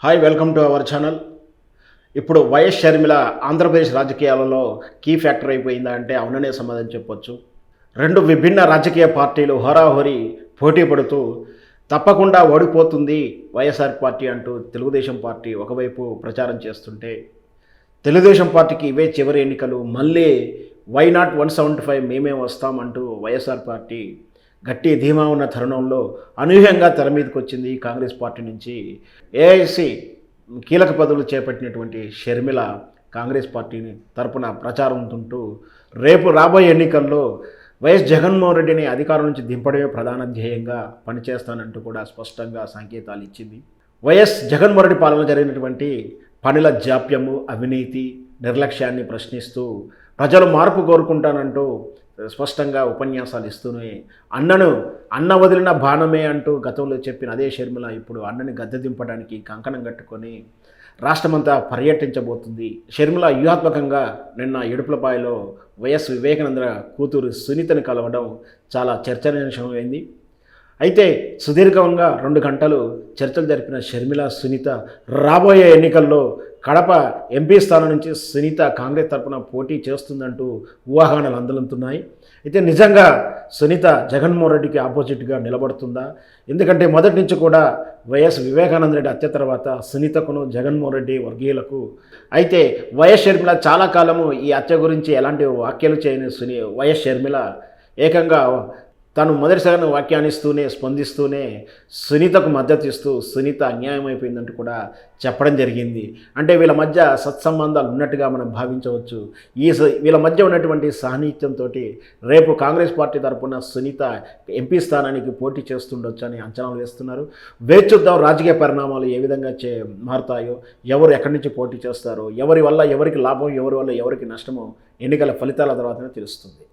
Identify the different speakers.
Speaker 1: Hi, welcome to our channel. ఇప్పుడు YS Sharmila Andhra Pradesh రాజకీయాలలో key factor అయిపోయిందా అంటే అవుననే సమాధానం చెప్పొచ్చు. రెండు విభిన్న రాజకీయ పార్టీలు హోరాహోరీ పోటీ పడుతూ తప్పకుండా ఓడిపోతుంది వైఎస్ఆర్ పార్టీ అంటూ తెలుగుదేశం పార్టీ ఒకవైపు ప్రచారం చేస్తుంటే, తెలుగుదేశం పార్టీకి ఇవే చివరి ఎన్నికలు, మళ్ళీ వై నాట్ 175 మేమే వస్తామంటూ వైఎస్ఆర్ పార్టీ గట్టి ధీమా ఉన్న తరుణంలో అనూహ్యంగా తెర మీదకి వచ్చింది కాంగ్రెస్ పార్టీ నుంచి. ఏఐసి కీలక పదవులు చేపట్టినటువంటి షర్మిల కాంగ్రెస్ పార్టీని తరపున ప్రచారం ఉంటుంటూ రేపు రాబోయే ఎన్నికల్లో వైఎస్ జగన్మోహన్ రెడ్డిని అధికారం నుంచి దింపడమే ప్రధాన ధ్యేయంగా పనిచేస్తానంటూ కూడా స్పష్టంగా సంకేతాలు ఇచ్చింది. వైఎస్ జగన్మోహన్ రెడ్డి పాలన జరిగినటువంటి పనుల జాప్యము, అవినీతి, నిర్లక్ష్యాన్ని ప్రశ్నిస్తూ ప్రజలు మార్పు కోరుకుంటానంటూ స్పష్టంగా ఉపన్యాసాలు ఇస్తూనే అన్న వదిలిన బాణమే అంటూ గతంలో చెప్పిన అదే షర్మిల ఇప్పుడు అన్నని గద్దె దింపడానికి కంకణం కట్టుకొని రాష్ట్రమంతా పర్యటించబోతుంది. షర్మిల వ్యూహాత్మకంగా నిన్న ఇడుపులపాయలో వైఎస్ వివేకానంద కూతురు సునీతని కలవడం చాలా చర్చనీయాంశమైంది. అయితే సుదీర్ఘంగా 2 గంటలు చర్చలు జరిపిన షర్మిల, సునీత రాబోయే ఎన్నికల్లో కడప ఎంపీ స్థానం నుంచి సునీత కాంగ్రెస్ తరపున పోటీ చేస్తుందంటూ ఊహాగానాలు అందలుతున్నాయి. అయితే నిజంగా సునీత జగన్మోహన్ రెడ్డికి ఆపోజిట్గా నిలబడుతుందా? ఎందుకంటే మొదటి నుంచి కూడా వైఎస్ వివేకానంద రెడ్డి హత్య తర్వాత సునీతకును, జగన్మోహన్ రెడ్డి వర్గీయులకు అయితే వైఎస్ షర్మిల చాలా కాలము ఈ హత్య గురించి ఎలాంటి వ్యాఖ్యలు చేయని వైఎస్ షర్మిల ఏకంగా తను మొదటిసారి వ్యాఖ్యానిస్తూనే స్పందిస్తూనే సునీతకు మద్దతు ఇస్తూ సునీత అన్యాయం అయిపోయిందంటూ కూడా చెప్పడం జరిగింది. అంటే వీళ్ళ మధ్య సత్సంబంధాలు ఉన్నట్టుగా మనం భావించవచ్చు. వీళ్ళ మధ్య ఉన్నటువంటి సాన్నిహిత్యంతో రేపు కాంగ్రెస్ పార్టీ తరఫున సునీత ఎంపీ స్థానానికి పోటీ చేస్తుండొచ్చు అని అంచనాలు వేస్తున్నారు. వేచి చూద్దాం రాజకీయ పరిణామాలు ఏ విధంగా మారుతాయో, ఎవరు ఎక్కడి నుంచి పోటీ చేస్తారో, ఎవరి వల్ల ఎవరికి లాభం, ఎవరి వల్ల ఎవరికి నష్టమో ఎన్నికల ఫలితాల తర్వాతనే తెలుస్తుంది.